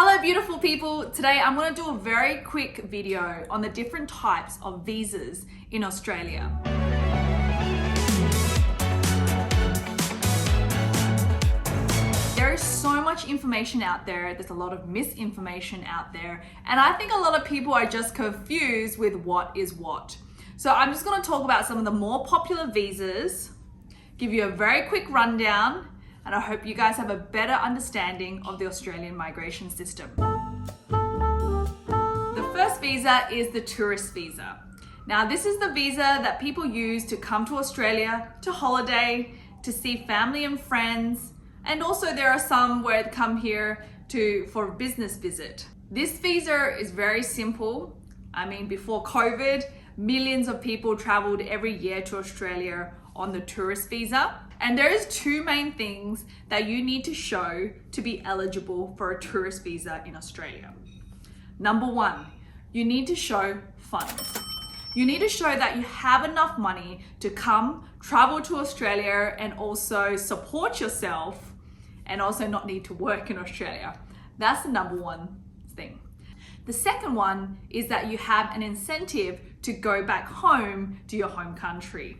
Hello beautiful people, today I'm going to do a very quick video on the different types of visas in Australia. There is so much information out there, there's a lot of misinformation out there, and I think a lot of people are just confused with what is what. So I'm just going to talk about some of the more popular visas, give you a very quick rundown, and I hope you guys have a better understanding of the Australian migration system. The first visa is the tourist visa. Now this is the visa that people use to come to Australia to holiday, to see family and friends, and also there are some where they come here for a business visit. This visa is very simple. I mean, before COVID, millions of people traveled every year to Australia on the tourist visa. And there is two main things that you need to show to be eligible for a tourist visa in Australia. Number one, you need to show funds. You need to show that you have enough money to come, travel to Australia, and also support yourself, and also not need to work in Australia. That's the number one thing. The second one is that you have an incentive to go back home to your home country.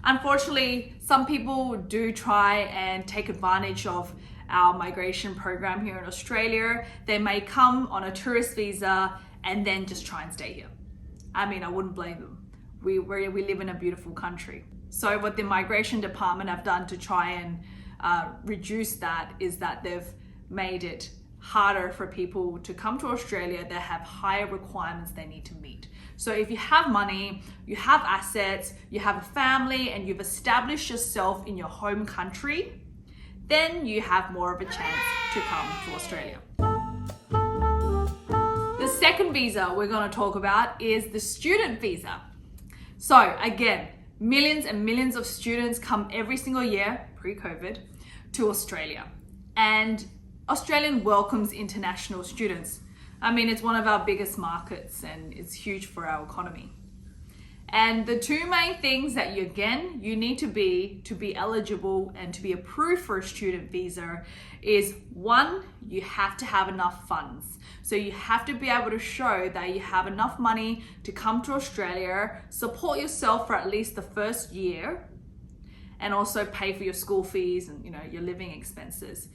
Unfortunately, some people do try and take advantage of our migration program here in Australia. They may come on a tourist visa and then just try and stay here. I mean, I wouldn't blame them. We live in a beautiful country. So what the migration department have done to try and reduce that is that they've made it harder for people to come to Australia that have higher requirements they need to meet. So if you have money, you have assets, you have a family, and you've established yourself in your home country, then you have more of a chance to come to Australia. The second visa we're going to talk about is the student visa. So again, millions and millions of students come every single year, pre-COVID, to Australia. And Australian welcomes international students. I mean, it's one of our biggest markets and it's huge for our economy. And the two main things that you need to be eligible and to be approved for a student visa is one, you have to have enough funds. So you have to be able to show that you have enough money to come to Australia, support yourself for at least the first year, and also pay for your school fees and your living expenses.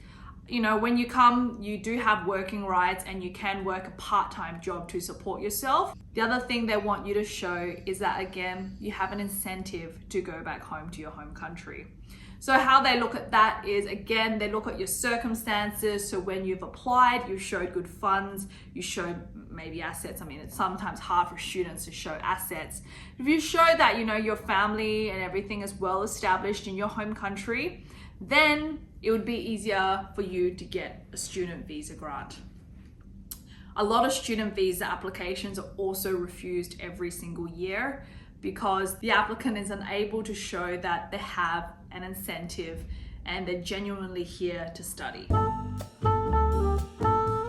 When you come, you do have working rights and you can work a part-time job to support yourself. The other thing they want you to show is that, again, you have an incentive to go back home to your home country. So how they look at that is, again, they look at your circumstances. So when you've applied, you showed good funds, you showed maybe assets. I mean, it's sometimes hard for students to show assets. If you show that, your family and everything is well established in your home country, then it would be easier for you to get a student visa grant. A lot of student visa applications are also refused every single year because the applicant is unable to show that they have an incentive and they're genuinely here to study.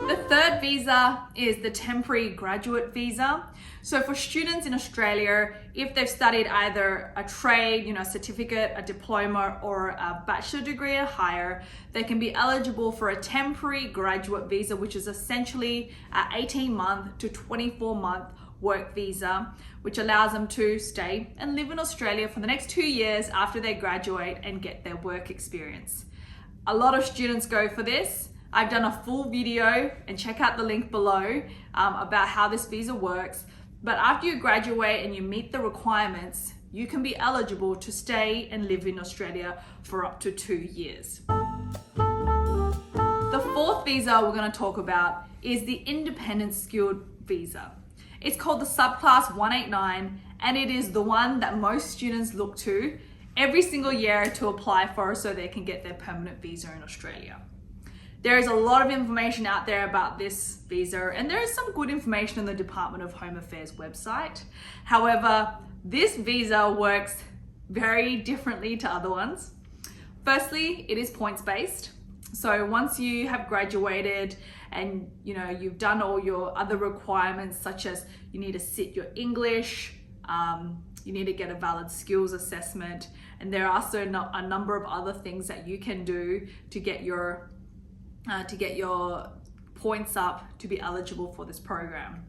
The third visa is the temporary graduate visa. So for students in Australia, if they've studied either a trade, a certificate, a diploma, or a bachelor degree or higher, they can be eligible for a temporary graduate visa, which is essentially an 18-month to 24-month work visa, which allows them to stay and live in Australia for the next 2 years after they graduate and get their work experience. A lot of students go for this. I've done a full video, and check out the link below about how this visa works. But after you graduate and you meet the requirements, you can be eligible to stay and live in Australia for up to 2 years. The fourth visa we're going to talk about is the independent skilled visa. It's called the Subclass 189, and it is the one that most students look to every single year to apply for so they can get their permanent visa in Australia. There is a lot of information out there about this visa, and there is some good information on the Department of Home Affairs website. However, this visa works very differently to other ones. Firstly, it is points-based. So once you have graduated and you've done all your other requirements, such as you need to sit your English, you need to get a valid skills assessment, and there are also a number of other things that you can do to get your points up to be eligible for this program.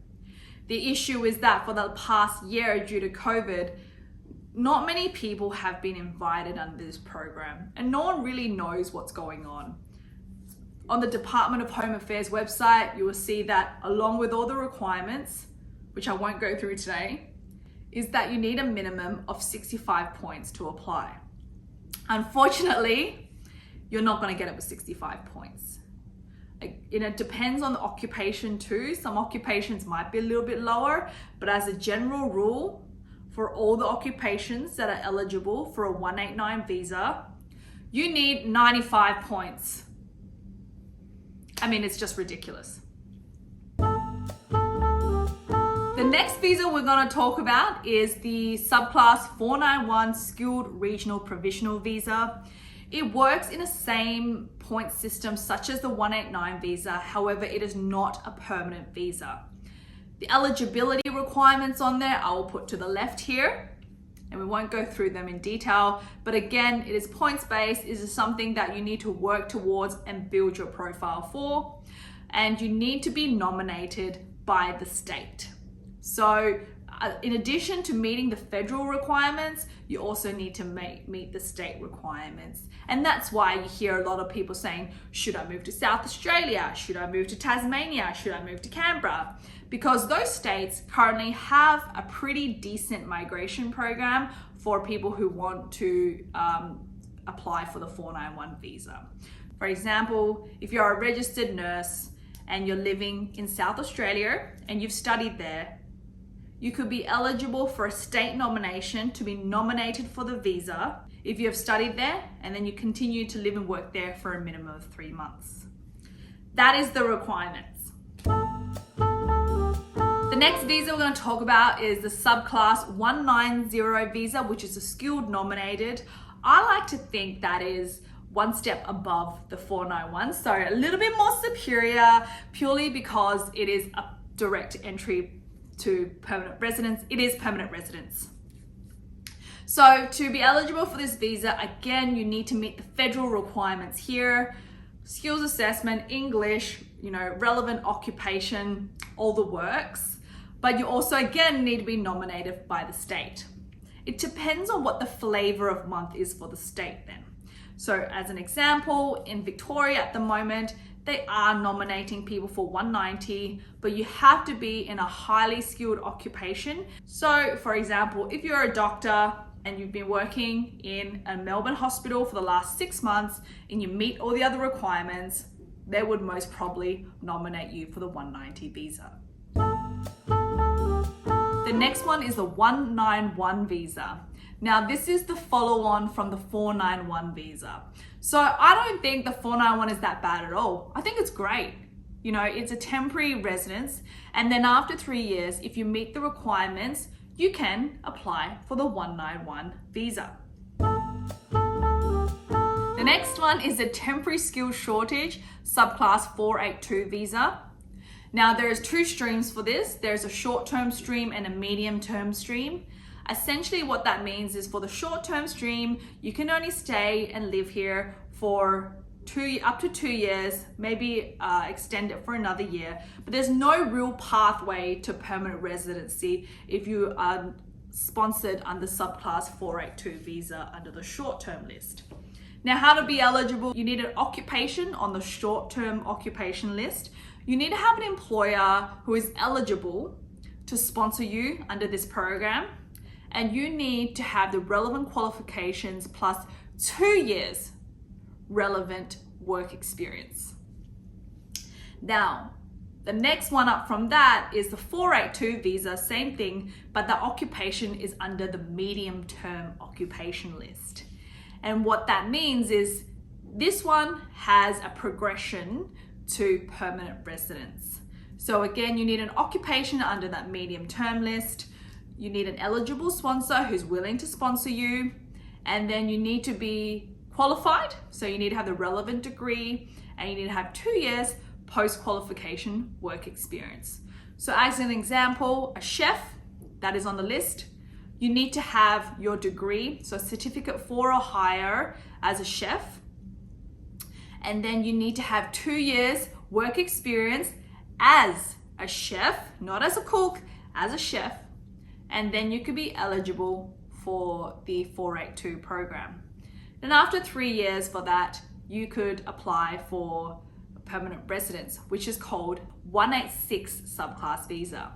The issue is that for the past year, due to COVID, not many people have been invited under this program, and no one really knows what's going on. On the Department of Home Affairs website, you will see that along with all the requirements, which I won't go through today, is that you need a minimum of 65 points to apply. Unfortunately, you're not going to get it with 65 points. It depends on the occupation too. Some occupations might be a little bit lower, but as a general rule, for all the occupations that are eligible for a 189 visa, you need 95 points. I mean, it's just ridiculous. The next visa we're going to talk about is the Subclass 491 Skilled Regional Provisional Visa. It works in the same point system such as the 189 visa, however, it is not a permanent visa. The eligibility requirements on there I will put to the left here, and we won't go through them in detail, but again, it is points-based. It is something that you need to work towards and build your profile for, and you need to be nominated by the state. So in addition to meeting the federal requirements, you also need to meet the state requirements. And that's why you hear a lot of people saying, should I move to South Australia? Should I move to Tasmania? Should I move to Canberra? Because those states currently have a pretty decent migration program for people who want to apply for the 491 visa. For example, if you're a registered nurse and you're living in South Australia and you've studied there, you could be eligible for a state nomination to be nominated for the visa if you have studied there and then you continue to live and work there for a minimum of 3 months. That is the requirements. The next visa we're going to talk about is the Subclass 190 visa, which is a skilled nominated. I like to think that is one step above the 491, so a little bit more superior, purely because it is a direct entry to permanent residence. It is permanent residence. So to be eligible for this visa, again, you need to meet the federal requirements here: skills assessment, English, relevant occupation, all the works. But you also, again, need to be nominated by the state. It depends on what the flavor of month is for the state then. So as an example, in Victoria at the moment, they are nominating people for 190, but you have to be in a highly skilled occupation. So for example, if you're a doctor and you've been working in a Melbourne hospital for the last 6 months and you meet all the other requirements, they would most probably nominate you for the 190 visa. The next one is the 191 visa. Now, this is the follow-on from the 491 visa. So I don't think the 491 is that bad at all. I think it's great. It's a temporary residence, and then after 3 years, if you meet the requirements, you can apply for the 191 visa. The next one is the temporary skills shortage Subclass 482 visa. Now, there's 2 streams for this. There's a short-term stream and a medium-term stream. Essentially what that means is for the short-term stream, you can only stay and live here for up to 2 years, maybe extend it for another year, but there's no real pathway to permanent residency if you are sponsored under Subclass 482 visa under the short-term list. Now, how to be eligible: you need an occupation on the short-term occupation list. You need to have an employer who is eligible to sponsor you under this program, and you need to have the relevant qualifications plus 2 years relevant work experience. Now, the next one up from that is the 482 visa, same thing, but the occupation is under the medium-term occupation list. And what that means is this one has a progression to permanent residence. So again, you need an occupation under that medium-term list. You need an eligible sponsor who's willing to sponsor you, and then you need to be qualified. So you need to have the relevant degree, and you need to have 2 years post-qualification work experience. So as an example, a chef that is on the list, you need to have your degree, so certificate 4 or higher as a chef, and then you need to have 2 years work experience as a chef, not as a cook, as a chef, and then you could be eligible for the 482 program. And after 3 years for that, you could apply for permanent residence, which is called 186 subclass visa.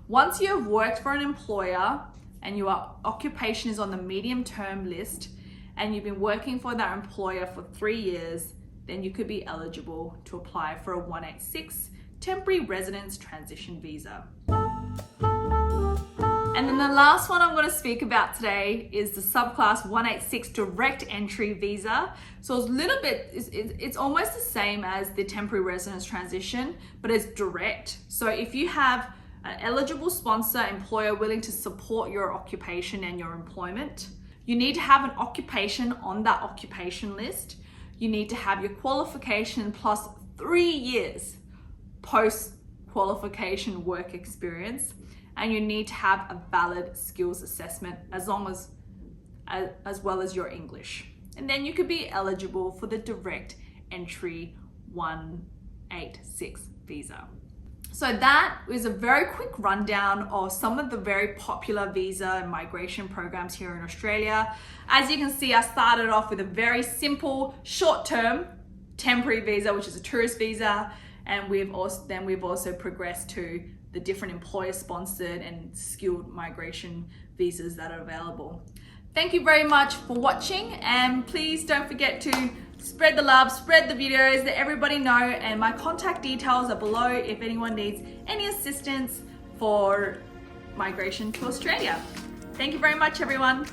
Once you have worked for an employer and your occupation is on the medium term list and you've been working for that employer for 3 years, then you could be eligible to apply for a 186 temporary residence transition visa. And then the last one I'm going to speak about today is the subclass 186 direct entry visa. So it's a little bit, it's almost the same as the temporary residence transition, but it's direct. So if you have an eligible sponsor employer willing to support your occupation and your employment, you need to have an occupation on that occupation list. You need to have your qualification plus 3 years post-qualification work experience, and you need to have a valid skills assessment as well as your English. And then you could be eligible for the direct entry 186 visa. So that is a very quick rundown of some of the very popular visa and migration programs here in Australia. As you can see, I started off with a very simple short-term temporary visa, which is a tourist visa, and we've also progressed to the different employer-sponsored and skilled migration visas that are available. Thank you very much for watching, and please don't forget to spread the love, spread the videos, let everybody know, and my contact details are below if anyone needs any assistance for migration to Australia. Thank you very much, everyone.